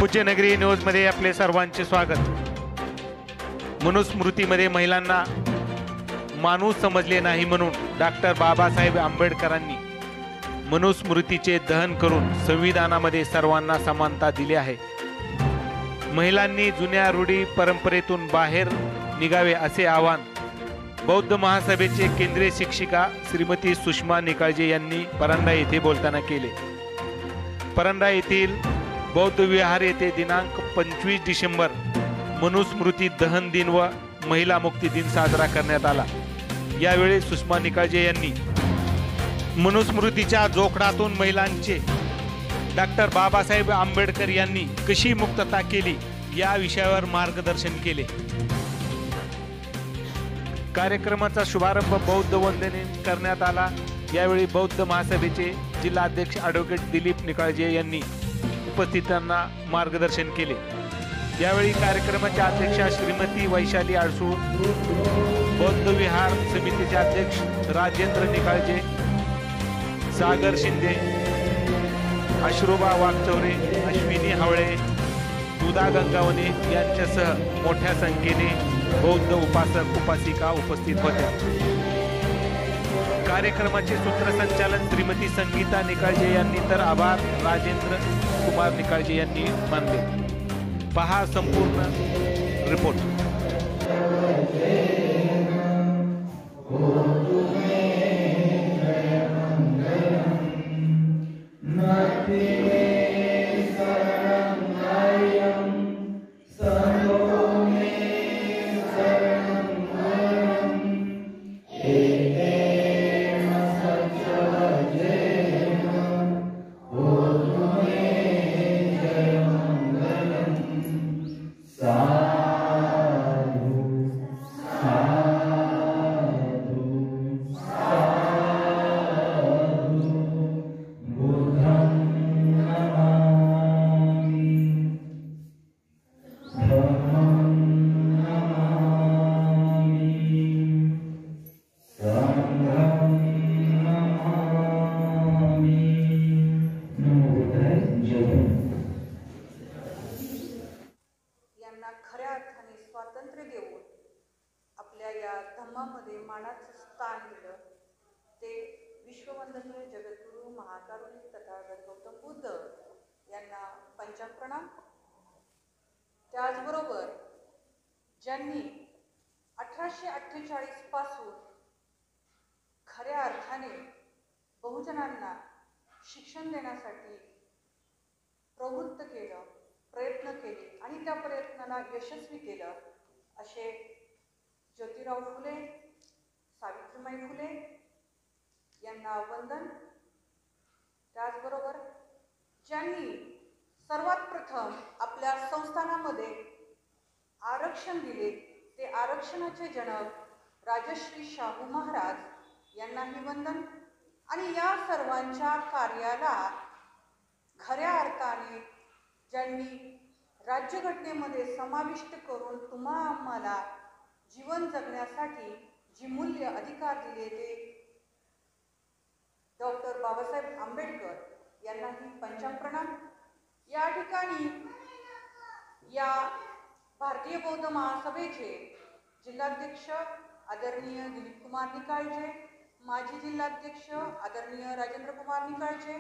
पूज्यनगरी न्यूजमध्ये आपले सर्वांचे स्वागत। मनुस्मृतीमध्ये महिलांना माणूस समजले नाही म्हणून डॉक्टर बाबासाहेब आंबेडकरांनी मनुस्मृतीचे दहन करून संविधानामध्ये सर्वांना समानता दिली आहे। महिलांनी जुन्या रूढी परंपरेतून बाहेर निघावे असे आवाहन बौद्ध महासभेचे केंद्रीय शिक्षिका श्रीमती सुषमा निकाळजे यांनी परंडा येथे बोलताना केले। परंडा येथील बौद्ध विहार येथे दिनांक 25 डिसेंबर मनुस्मृती दहन दिन व महिला मुक्ती दिन साजरा करण्यात आला। यावेळी सुषमा निकाळजे यांनी मनुस्मृतीच्या जोखडातून महिलांचे डॉक्टर बाबासाहेब आंबेडकर यांनी कशी मुक्तता केली या विषयावर मार्गदर्शन केले। कार्यक्रमाचा शुभारंभ बौद्ध वंदने करण्यात आला। यावेळी बौद्ध महासभेचे जिल्हाध्यक्ष ॲडव्होकेट दिलीप निकाळजे यांनी उपस्थितांना मार्गदर्शन केले। यावेळी कार्यक्रमाच्या अध्यक्षा श्रीमती वैशाली आडसूळ, बौद्ध विहार समितीचे अध्यक्ष राजेंद्र निकाळजे, सागर शिंदे, अश्रुबा वागचौरे, अश्विनी हावळे, दुधा गंगावणे यांच्यासह मोठ्या संख्येने बौद्ध उपासक उपासिका उपस्थित होत्या। कार्यक्रमाचे सूत्रसंचालन श्रीमती संगीता निकाळजे यांनी तर आभार राजेंद्र कुमार निकाळजे यांनी मानले। पहा संपूर्ण रिपोर्ट। खऱ्या अर्थाने स्वातंत्र्य देऊन आपल्या या धम्मामध्ये मानाचं स्थान दिलं ते विश्ववंदनीय जगद्गुरू महाकारुणिक तथागत गौतम बुद्ध यांना पंचांग प्रणाम। त्याचबरोबर ज्यांनी 1848 पासून खऱ्या अर्थाने बहुजनांना शिक्षण देण्यासाठी प्रवृत्त केलं, प्रयत्न केले आणि त्या प्रयत्नाला यशस्वी केलं असे ज्योतिराव फुले, सावित्रीबाई फुले यांना वंदन। त्याचबरोबर ज्यांनी सर्वात प्रथम आपल्या संस्थानामध्ये आरक्षण दिले ते आरक्षणाचे जनक राजश्री शाहू महाराज यांनाही वंदन। आणि या सर्वांच्या कार्याला खऱ्या अर्थाने ज्यांनी राज्यघटनेमध्ये समाविष्ट करून तुम्हा आम्हाला जीवन जगण्यासाठी जी मूल्य अधिकार दिले ते डॉक्टर बाबासाहेब आंबेडकर यांनाही पंचांग प्रणाम। या ठिकाणी या भारतीय बौद्ध महासभेचे जिल्हाध्यक्ष आदरणीय दिलीप कुमार निकाळजे, माजी जिल्हाध्यक्ष आदरणीय राजेंद्र कुमार निकाळजे,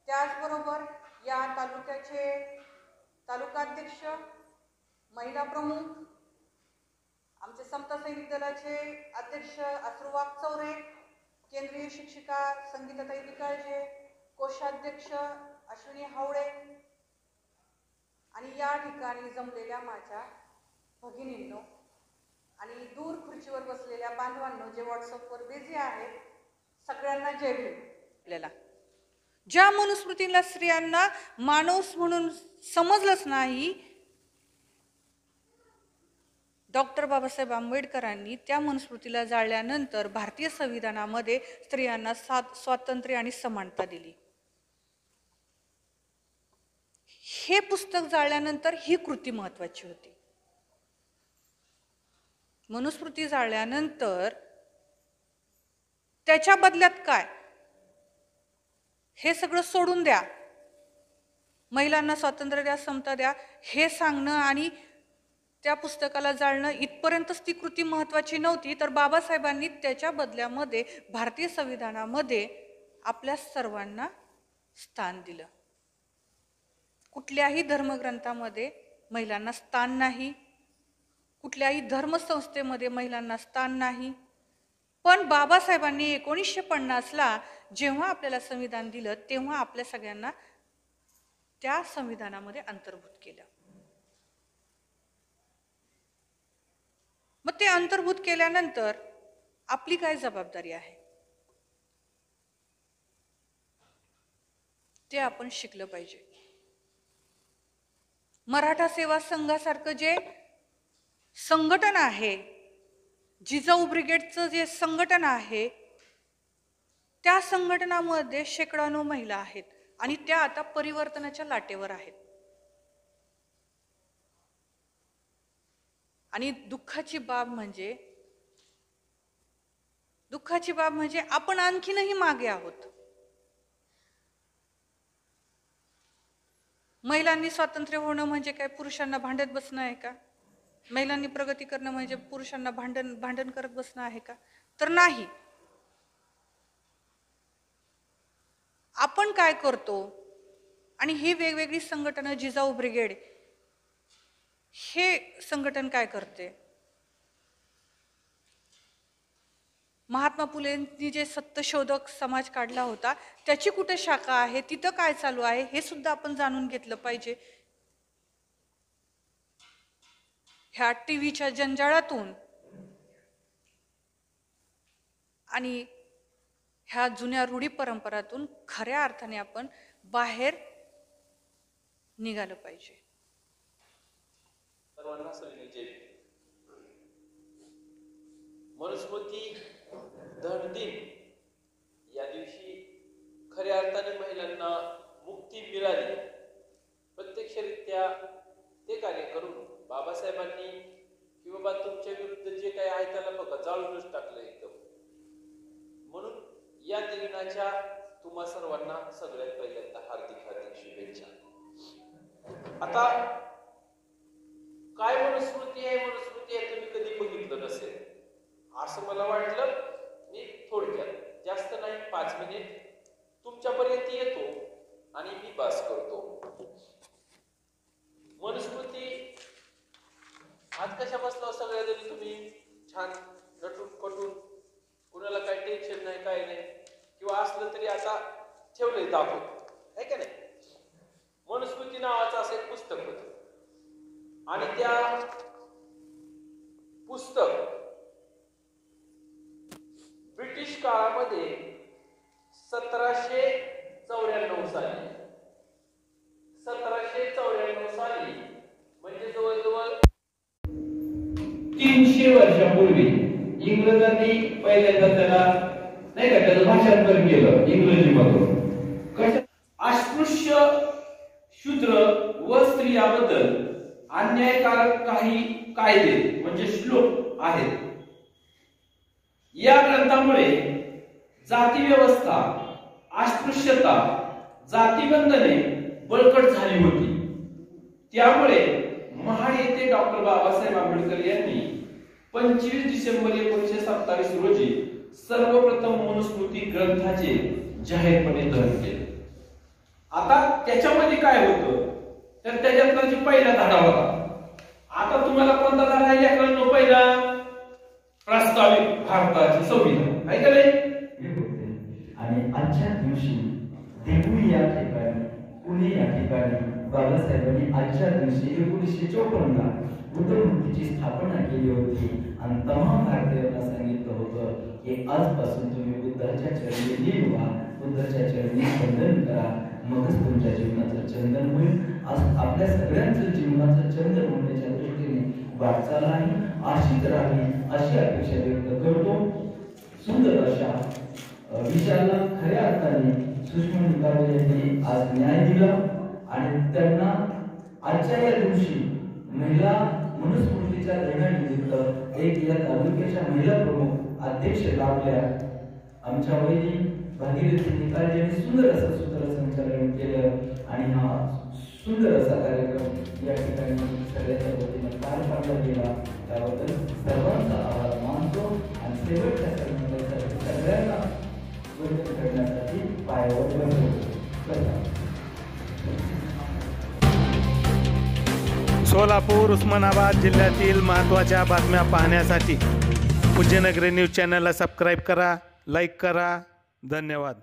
त्याचबरोबर या तालुक्याचे तालुकाध्यक्ष, महिला प्रमुख, आमचे समता सैनिक दलाचे अध्यक्ष अश्रू वागचौरे, केंद्रीय शिक्षिका संगीताताई निकाळजे, कोषाध्यक्ष अश्विनी हावळे आणि या ठिकाणी जमलेल्या माझ्या भगिनींनो आणि दूर खुर्चीवर बसलेल्या बांधवांनो जे व्हॉट्सअपवर बिझी आहेत, सगळ्यांना जय भीम। आपल्याला ज्या मनुस्मृतीला स्त्रियांना माणूस म्हणून समजलंच नाही, डॉक्टर बाबासाहेब आंबेडकरांनी त्या मनुस्मृतीला जाळल्यानंतर भारतीय संविधानामध्ये स्त्रियांना स्वातंत्र्य आणि समानता दिली। हे पुस्तक जाळल्यानंतर ही कृती महत्त्वाची होती। मनुस्मृती जाळल्यानंतर त्याच्या बदल्यात काय हे सगळं सोडून द्या, महिलांना स्वातंत्र्य द्या, समता द्या हे सांगणं आणि त्या पुस्तकाला जाळणं इथपर्यंतच ती कृती महत्त्वाची नव्हती, तर बाबासाहेबांनी त्याच्या बदल्यामध्ये भारतीय संविधानामध्ये आपल्या सर्वांना स्थान दिलं. कुठल्याही धर्मग्रंथामध्ये महिलांना स्थान नाही, कुठल्याही धर्मसंस्थेमध्ये महिलांना स्थान नाही. पण बाबासाहेबांनी 1950ला जेव्हा आपल्याला संविधान दिलं तेव्हा आपल्या सगळ्यांना त्या संविधानामध्ये अंतर्भूत केलं. मग ते अंतर्भूत केल्यानंतर आपली काय जबाबदारी आहे ते आपण शिकलं पाहिजे. मराठा सेवा संघासारखं जे संघटन आहे, जिजाऊ ब्रिगेडचं जे संघटन आहे, त्या संघटनामध्ये शेकडानो महिला आहेत आणि त्या आता परिवर्तनाच्या लाटेवर आहेत. आणि दुःखाची बाब म्हणजे आपण आणखीनही मागे आहोत. महिलांनी स्वातंत्र्य होणं म्हणजे काय पुरुषांना भांडत बसणं आहे का? महिलांनी प्रगती करणं म्हणजे पुरुषांना भांडण करत बसणं आहे का? तर नाही. आपण काय करतो आणि ही वेगवेगळी संघटना, जिजाऊ ब्रिगेड हे संघटन काय करते? महात्मा फुलेंनी जे सत्यशोधक समाज काढला होता त्याची कुठे शाखा आहे, तिथं काय चालू आहे हे सुद्धा आपण जाणून घेतलं पाहिजे. ह्या टीव्हीच्या जंजाळातून आणि ह्या जुन्या रूढी परंपरातून खऱ्या अर्थाने आपण बाहेर निघालं पाहिजे. सर्वांना सविनीचे मनुस्मृती दहन दिन या दिवशी खऱ्या अर्थाने महिलांना मुक्ती मिळाली. प्रत्यक्षरित्या ते कार्य करून बाबासाहेबांनी की बाबा तुमच्या विरुद्ध जे काही आहे त्याला बघा जाळूनच टाकलं एकदम. म्हणून या दिनाच्या तुम्हा सर्वांना सगळ्यात पहिल्यांदा हार्दिक हार्दिक शुभेच्छा. आता काय मनुस्मृती आहे तुम्ही कधी बघितलं नसेल असं मला वाटलं. मी थोडक्यात जास्त नाही 5 मिनिट तुमच्यापर्यंत येतो आणि मी बास करतो. मनुस्मृती आज कशा बसला सगळ्या जरी तुम्ही छान नटून कटून, कुणाला काही टेन्शन नाही काय नाही, किंवा असलं तरी आता ठेवलंय दाखवून आहे का नाही. मनुस्मृती नावाचं असं एक पुस्तक होतं आणि त्या पुस्तक ब्रिटिश काळामध्ये 1794 साली म्हणजे जवळजवळ 300 वर्षापूर्वी इंग्रजांनी पहिल्यांदा त्याला नाही का त्याचं भाषांतर केलं इंग्रजीमधून. अस्पृश्य शूद्र व स्त्रियाबद्दल अन्यायकारक काही कायदे म्हणजे श्लोक आहेत. या ग्रंथामुळे जाती व्यवस्था, अस्पृश्यता, जातीबंधने बळकट झाली होती. त्यामुळे महाड येथे डॉक्टर बाबासाहेब आंबेडकर यांनी 25 डिसेंबर 1927 रोजी सर्वप्रथम मनुस्मृती ग्रंथाचे जाहीरपणे दहन केले. आता त्याच्यामध्ये काय होतं तर त्याच्यातला जो पहिला धडा होता. आता तुम्हाला कोणता धडा आहे याकडे पहिला प्रस्तावित भारताचे संविधान आहे का नाही. आणि आजच्या दिवशी देहू या ठिकाणी, पुणे या ठिकाणी बाबासाहेबांनी आजच्या दिवशी 1954ला बुद्धमूर्तीची स्थापना केली होती आणि तमाम भारतीयांना सांगितलं होतं की आजपासून तुम्ही बुद्धाच्या चरणी लीन व्हा, बुद्धाच्या चरणी वंदन करा, मगच तुमच्या जीवनाचं चंदन होईल. आज आपल्या सगळ्यांचं जीवनाचं चंदन होण्याच्या दृष्टीने वाटचाल आहे, अशीच राहील अशी अपेक्षा व्यक्त करतो. सुंदर अशा विचाराला खऱ्या अर्थाने सुषमा निकाळे यांनी आज न्याय दिला आणि त्यांना आजच्या या दिवशी महिला मनुस्मृतीच्या दिनानिमित्त एक या तालुक्याच्या महिला प्रमुख अध्यक्ष लाभल्या. आमच्या वहिनी भागीरथी निकाळे यांनी सुंदर असं सूत्रसंचालन केलं आणि हा सुंदर असा कार्यक्रम या ठिकाणी सगळ्यांच्या वतीनं पार पाडला गेला. त्याबद्दल सर्वांचा आभार मानतो आणि शेवटच्या संमेलनासाठी सगळ्यांना वंदन करण्यासाठी पायावर बसतो. सोलापूर उस्मानाबाद जिल्ह्यातील महत्त्वाच्या बातम्या पाहण्यासाठी पूज्यनगरी न्यूज चॅनलला सबस्क्राईब करा, लाईक करा. धन्यवाद.